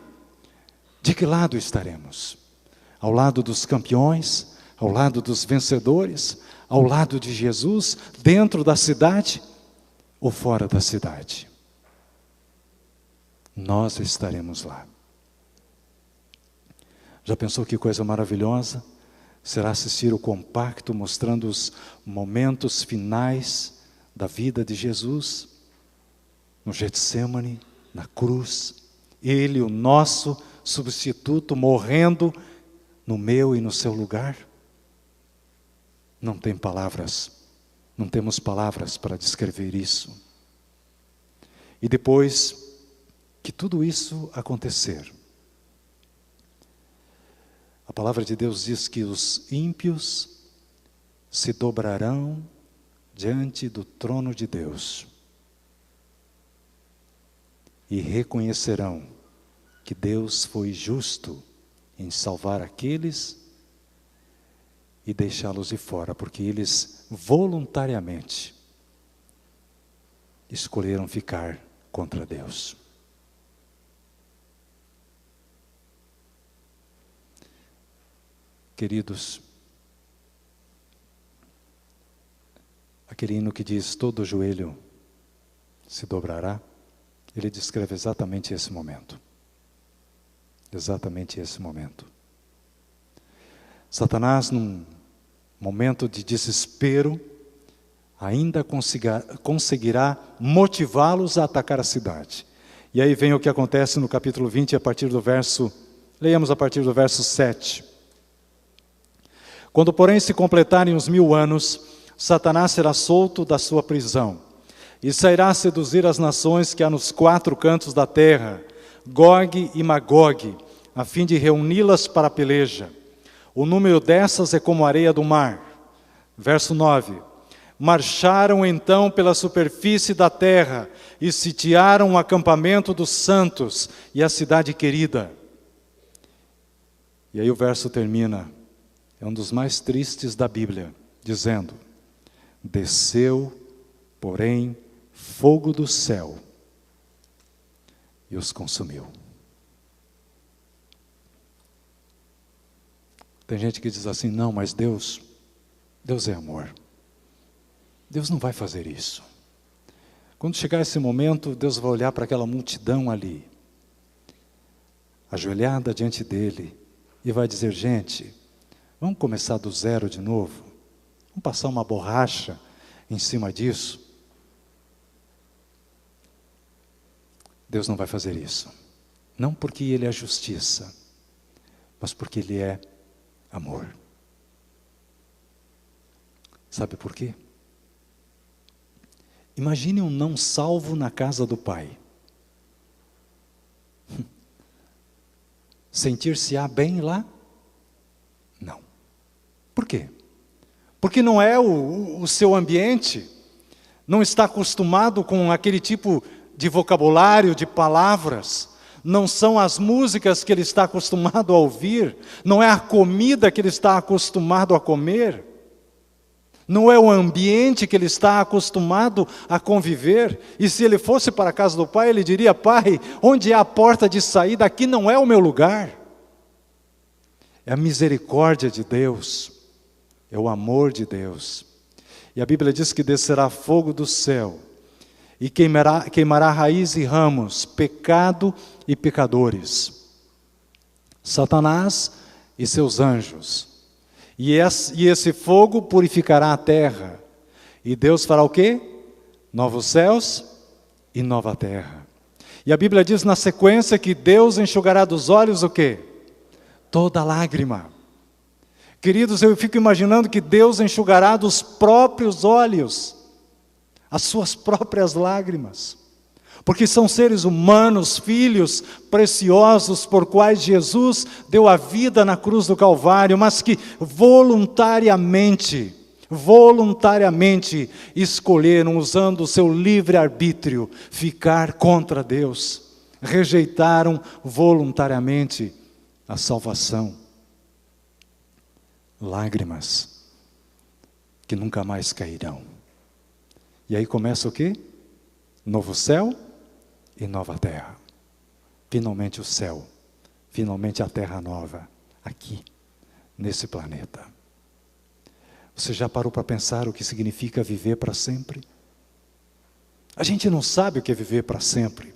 De que lado estaremos? Ao lado dos campeões? Ao lado dos vencedores? Ao lado de Jesus? Dentro da cidade? Ou fora da cidade? Nós estaremos lá. Já pensou que coisa maravilhosa? Será assistir o compacto mostrando os momentos finais da vida de Jesus? No Getsêmani, na cruz. Ele, o nosso substituto, morrendo no meu e no seu lugar? Não tem palavras, não temos palavras para descrever isso. E depois que tudo isso acontecer, a palavra de Deus diz que os ímpios se dobrarão diante do trono de Deus e reconhecerão que Deus foi justo em salvar aqueles e deixá-los de fora, porque eles voluntariamente escolheram ficar contra Deus. Queridos, aquele hino que diz todo joelho se dobrará, ele descreve exatamente esse momento. Exatamente esse momento. Satanás, num momento de desespero, ainda conseguirá motivá-los a atacar a cidade. E aí vem o que acontece no capítulo 20, leiamos a partir do verso 7. Quando, porém, se completarem os 1000 anos, Satanás será solto da sua prisão e sairá a seduzir as nações que há nos 4 cantos da terra, Gog e Magog, a fim de reuni-las para a peleja. O número dessas é como a areia do mar. Verso 9. Marcharam então pela superfície da terra e sitiaram o acampamento dos santos e a cidade querida. E aí o verso termina, é um dos mais tristes da Bíblia, dizendo: desceu, porém, fogo do céu e os consumiu. Tem gente que diz assim, não, mas Deus é amor. Deus não vai fazer isso. Quando chegar esse momento, Deus vai olhar para aquela multidão ali, ajoelhada diante dele, e vai dizer, gente, vamos começar do zero de novo? Vamos passar uma borracha em cima disso? Deus não vai fazer isso. Não porque Ele é justiça, mas porque Ele é amor. Sabe por quê? Imagine um não salvo na casa do Pai. Sentir-se-á bem lá? Não. Por quê? Porque não é o seu ambiente, não está acostumado com aquele tipo de vocabulário, de palavras, não são as músicas que ele está acostumado a ouvir, não é a comida que ele está acostumado a comer, não é o ambiente que ele está acostumado a conviver. E se ele fosse para a casa do Pai, ele diria, Pai, onde é a porta de saída? Aqui não é o meu lugar. É a misericórdia de Deus, é o amor de Deus. E a Bíblia diz que descerá fogo do céu e queimará raiz e ramos, pecado e pecadores, Satanás e seus anjos. E esse fogo purificará a terra. E Deus fará o quê? Novos céus e nova terra. E a Bíblia diz na sequência que Deus enxugará dos olhos o quê? Toda lágrima. Queridos, eu fico imaginando que Deus enxugará dos próprios olhos as suas próprias lágrimas. Porque são seres humanos, filhos preciosos, por quais Jesus deu a vida na cruz do Calvário, mas que voluntariamente escolheram, usando o seu livre-arbítrio, ficar contra Deus. Rejeitaram voluntariamente a salvação. Lágrimas que nunca mais cairão. E aí começa o quê? Novo céu e nova terra. Finalmente o céu, finalmente a terra nova, aqui, nesse planeta. Você já parou para pensar o que significa viver para sempre? A gente não sabe o que é viver para sempre.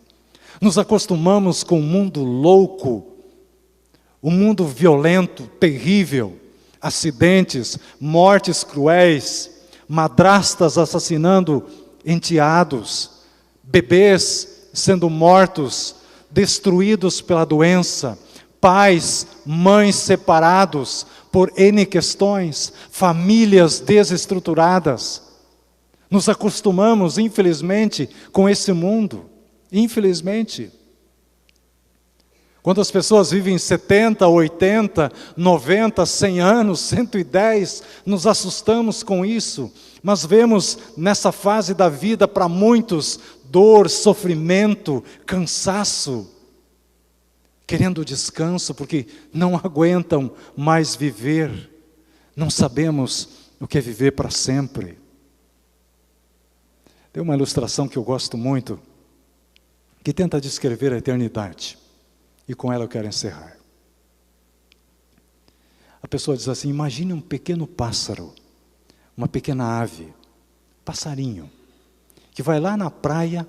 Nos acostumamos com um mundo louco, um mundo violento, terrível, acidentes, mortes cruéis, madrastas assassinando enteados, bebês sendo mortos, destruídos pela doença, pais, mães separados por N questões, famílias desestruturadas. Nos acostumamos, infelizmente, com esse mundo. Infelizmente. Quando as pessoas vivem 70, 80, 90, 100 anos, 110, nos assustamos com isso. Mas vemos nessa fase da vida, para muitos, dor, sofrimento, cansaço, querendo descanso, porque não aguentam mais viver. Não sabemos o que é viver para sempre. Tem uma ilustração que eu gosto muito, que tenta descrever a eternidade. E com ela eu quero encerrar. A pessoa diz assim: imagine um pequeno pássaro, uma pequena ave, passarinho, que vai lá na praia.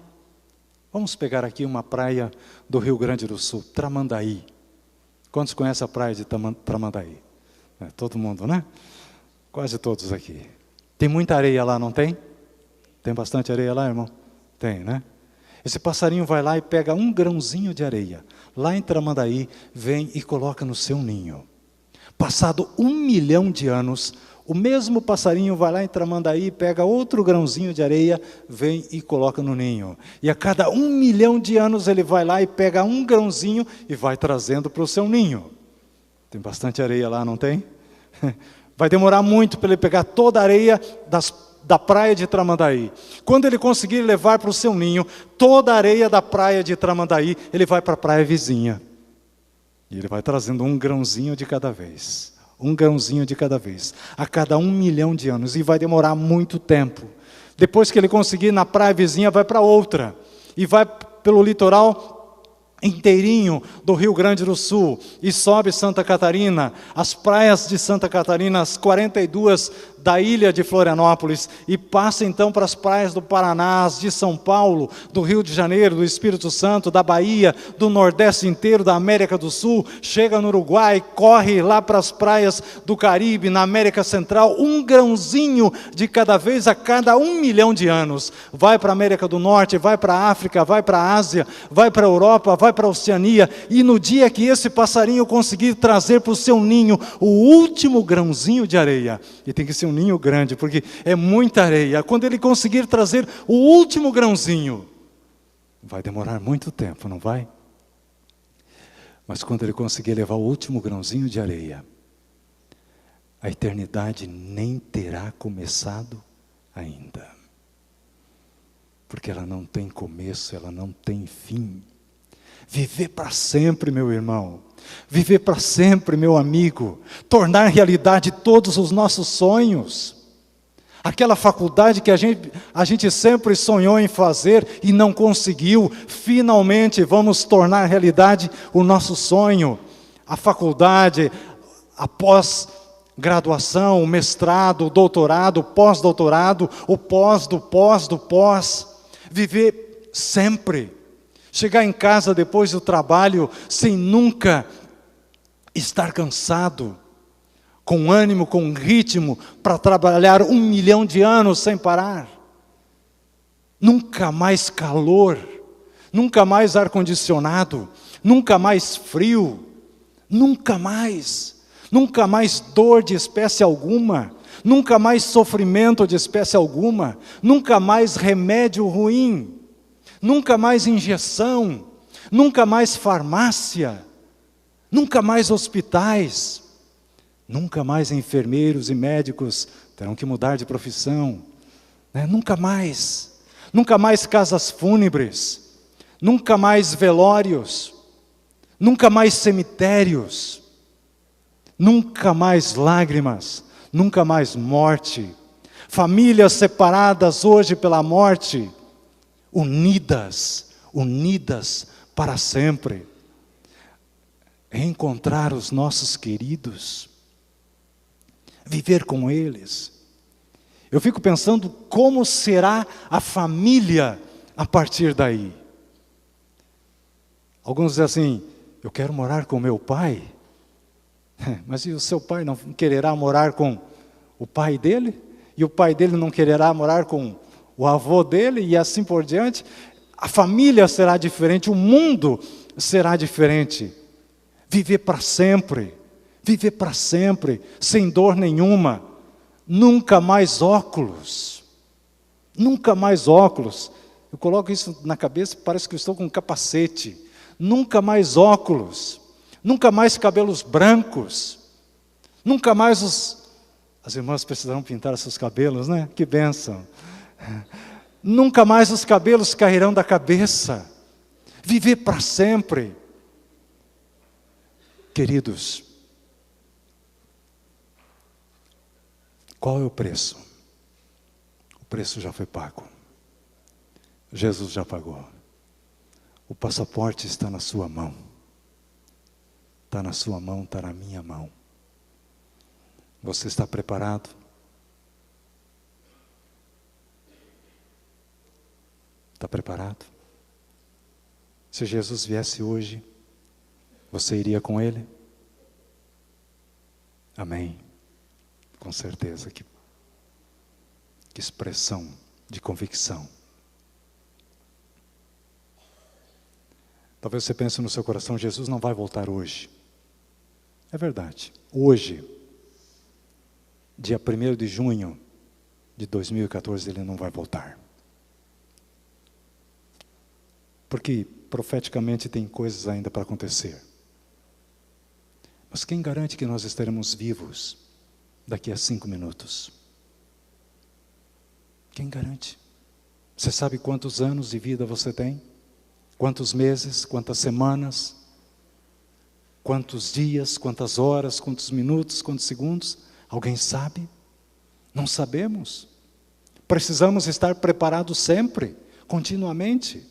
Vamos pegar aqui uma praia do Rio Grande do Sul, Tramandaí. Quantos conhecem a praia de Tramandaí? Todo mundo, né? Quase todos aqui. Tem muita areia lá, não tem? Tem bastante areia lá, irmão? Tem, né? Esse passarinho vai lá e pega um grãozinho de areia, lá em Tramandaí, vem e coloca no seu ninho. Passado 1 milhão de anos, o mesmo passarinho vai lá em Tramandaí, pega outro grãozinho de areia, vem e coloca no ninho. E a cada 1 milhão de anos ele vai lá e pega um grãozinho e vai trazendo para o seu ninho. Tem bastante areia lá, não tem? Vai demorar muito para ele pegar toda a areia da praia de Tramandaí. Quando ele conseguir levar para o seu ninho toda a areia da praia de Tramandaí, ele vai para a praia vizinha. E ele vai trazendo um grãozinho de cada vez. Um grãozinho de cada vez. A cada 1 milhão de anos. E vai demorar muito tempo. Depois que ele conseguir na praia vizinha, vai para outra. E vai pelo litoral inteirinho do Rio Grande do Sul, e sobe Santa Catarina, as praias de Santa Catarina, as 42 da ilha de Florianópolis, e passa então para as praias do Paraná, as de São Paulo, do Rio de Janeiro, do Espírito Santo, da Bahia, do Nordeste inteiro, da América do Sul, chega no Uruguai, corre lá para as praias do Caribe, na América Central, um grãozinho de cada vez a cada 1 milhão de anos, vai para a América do Norte, vai para a África, vai para a Ásia, vai para a Europa, vai para a Oceania, e no dia que esse passarinho conseguir trazer para o seu ninho o último grãozinho de areia, e tem que ser um ninho grande, porque é muita areia, quando ele conseguir trazer o último grãozinho, vai demorar muito tempo, não vai? Mas quando ele conseguir levar o último grãozinho de areia, a eternidade nem terá começado ainda, porque ela não tem começo, ela não tem fim. Viver para sempre, meu irmão, viver para sempre, meu amigo, tornar realidade todos os nossos sonhos, aquela faculdade que a gente sempre sonhou em fazer e não conseguiu, finalmente vamos tornar realidade o nosso sonho, a faculdade, a pós-graduação, o mestrado, o doutorado, o pós-doutorado, o pós do pós do pós, viver sempre. Chegar em casa depois do trabalho sem nunca estar cansado, com ânimo, com ritmo, para trabalhar 1 milhão de anos sem parar. Nunca mais calor, nunca mais ar-condicionado, nunca mais frio, nunca mais dor de espécie alguma, nunca mais sofrimento de espécie alguma, nunca mais remédio ruim, nunca mais injeção, nunca mais farmácia, nunca mais hospitais, nunca mais enfermeiros e médicos terão que mudar de profissão, né? Nunca mais casas fúnebres, nunca mais velórios, nunca mais cemitérios, nunca mais lágrimas, nunca mais morte, famílias separadas hoje pela morte, unidas para sempre, reencontrar os nossos queridos, viver com eles. Eu fico pensando como será a família a partir daí. Alguns dizem assim: eu quero morar com meu pai. Mas e o seu pai não quererá morar com o pai dele? E o pai dele não quererá morar com o avô dele, e assim por diante? A família será diferente, o mundo será diferente. viver para sempre, sem dor nenhuma, nunca mais óculos, nunca mais óculos. Eu coloco isso na cabeça e parece que eu estou com um capacete. Nunca mais óculos, nunca mais cabelos brancos, nunca mais as irmãs precisarão pintar seus cabelos, né? Que bênção. Nunca mais os cabelos cairão da cabeça. Viver para sempre. Queridos, qual é o preço? O preço já foi pago. Jesus já pagou. O passaporte está na sua mão. Está na sua mão, está na minha mão. Você está preparado? Está preparado? Se Jesus viesse hoje, você iria com Ele? Amém. Com certeza. Que expressão de convicção. Talvez você pense no seu coração, Jesus não vai voltar hoje. É verdade. Hoje, dia 1º de junho de 2014, Ele não vai voltar. Porque profeticamente tem coisas ainda para acontecer. Mas quem garante que nós estaremos vivos daqui a 5 minutos? Quem garante? Você sabe quantos anos de vida você tem? Quantos meses, quantas semanas, quantos dias, quantas horas, quantos minutos, quantos segundos? Alguém sabe? Não sabemos. Precisamos estar preparados sempre, continuamente.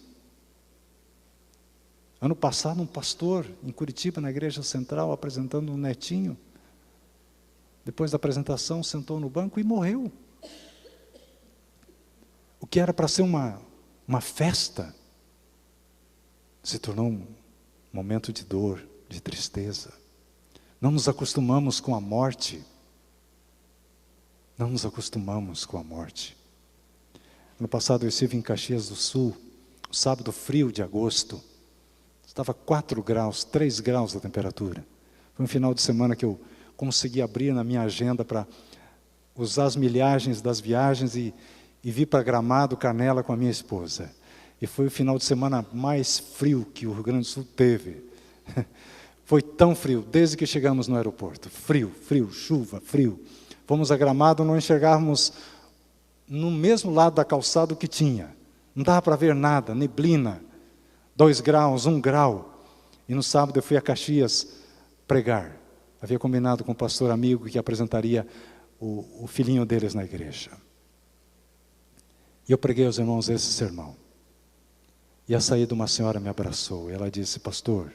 Ano passado, um pastor em Curitiba, na igreja central, apresentando um netinho. Depois da apresentação, sentou no banco e morreu. O que era para ser uma festa, se tornou um momento de dor, de tristeza. Não nos acostumamos com a morte. Não nos acostumamos com a morte. No passado eu estive em Caxias do Sul, um sábado frio de agosto. Estava 4 graus, 3 graus a temperatura. Foi um final de semana que eu consegui abrir na minha agenda para usar as milhagens das viagens e vir para Gramado, Canela com a minha esposa. E foi o final de semana mais frio que o Rio Grande do Sul teve. Foi tão frio, desde que chegamos no aeroporto. Frio, frio, chuva, frio. Fomos a Gramado, não enxergávamos no mesmo lado da calçada o que tinha. Não dava para ver nada, neblina. 2 graus, 1 grau. E no sábado eu fui a Caxias pregar. Havia combinado com um pastor amigo que apresentaria o filhinho deles na igreja. E eu preguei aos irmãos esse sermão. E a saída uma senhora me abraçou. E ela disse: pastor,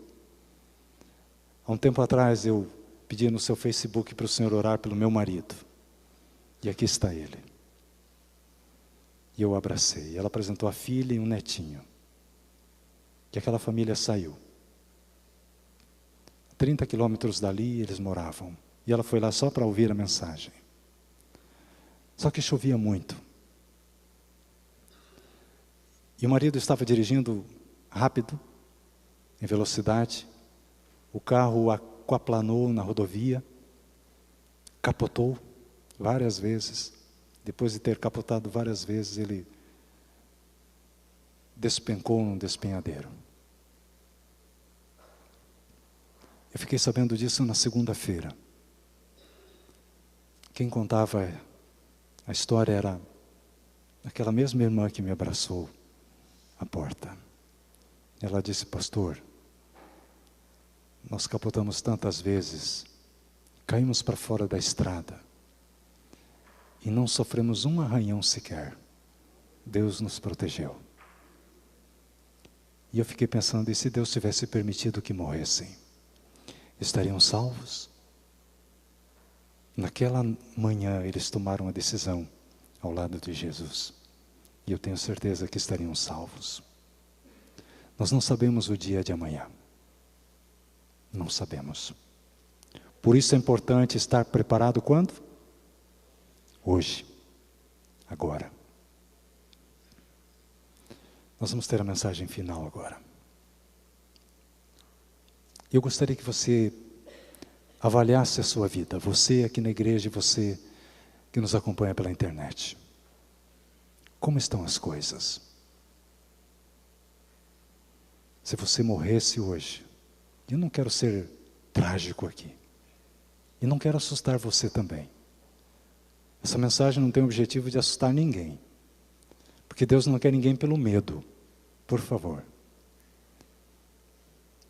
há um tempo atrás eu pedi no seu Facebook para o senhor orar pelo meu marido. E aqui está ele. E eu o abracei. Ela apresentou a filha e um netinho. E aquela família saiu. 30 quilômetros dali eles moravam. E ela foi lá só para ouvir a mensagem. Só que chovia muito. E o marido estava dirigindo rápido, em velocidade. O carro aquaplanou na rodovia, capotou várias vezes. Depois de ter capotado várias vezes, ele despencou num despenhadeiro. Eu fiquei sabendo disso na segunda-feira. Quem contava a história era aquela mesma irmã que me abraçou à porta. Ela disse: pastor, nós capotamos tantas vezes, caímos para fora da estrada e não sofremos um arranhão sequer. Deus nos protegeu. E eu fiquei pensando, e se Deus tivesse permitido que morressem? Estariam salvos? Naquela manhã eles tomaram a decisão ao lado de Jesus. E eu tenho certeza que estariam salvos. Nós não sabemos o dia de amanhã. Não sabemos. Por isso é importante estar preparado quando? Hoje. Agora. Nós vamos ter a mensagem final agora. Eu gostaria que você avaliasse a sua vida, você aqui na igreja e você que nos acompanha pela internet. Como estão as coisas? Se você morresse hoje, eu não quero ser trágico aqui, e não quero assustar você também. Essa mensagem não tem o objetivo de assustar ninguém, porque Deus não quer ninguém pelo medo, por favor.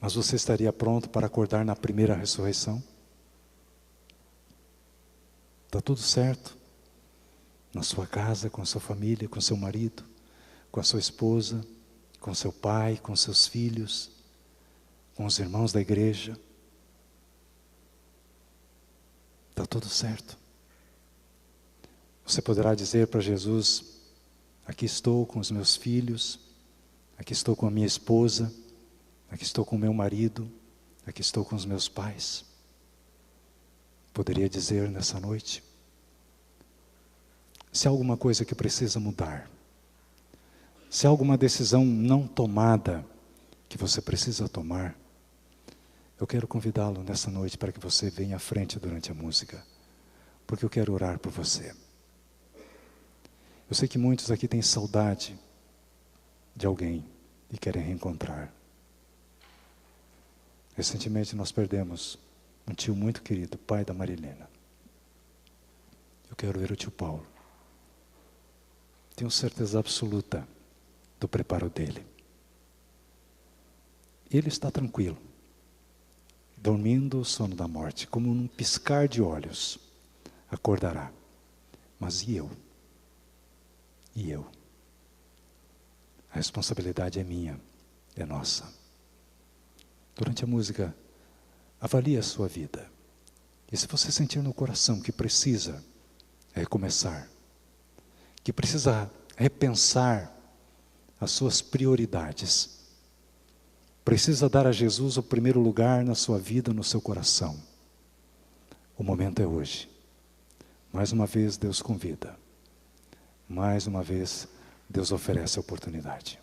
Mas você estaria pronto para acordar na primeira ressurreição? Está tudo certo? Na sua casa, com a sua família, com seu marido, com a sua esposa, com seu pai, com seus filhos, com os irmãos da igreja. Está tudo certo. Você poderá dizer para Jesus: aqui estou com os meus filhos, aqui estou com a minha esposa, aqui estou com o meu marido, aqui estou com os meus pais. Poderia dizer nessa noite? Se há alguma coisa que precisa mudar, se há alguma decisão não tomada que você precisa tomar, eu quero convidá-lo nessa noite para que você venha à frente durante a música, porque eu quero orar por você. Eu sei que muitos aqui têm saudade de alguém e querem reencontrar. Recentemente nós perdemos um tio muito querido, pai da Marilena. Eu quero ver o tio Paulo. Tenho certeza absoluta do preparo dele. Ele está tranquilo, dormindo o sono da morte, como num piscar de olhos, acordará. Mas e eu? E eu? A responsabilidade é minha, é nossa. Durante a música, avalie a sua vida. E se você sentir no coração que precisa recomeçar, que precisa repensar as suas prioridades, precisa dar a Jesus o primeiro lugar na sua vida, no seu coração, o momento é hoje. Mais uma vez Deus convida, mais uma vez Deus oferece a oportunidade.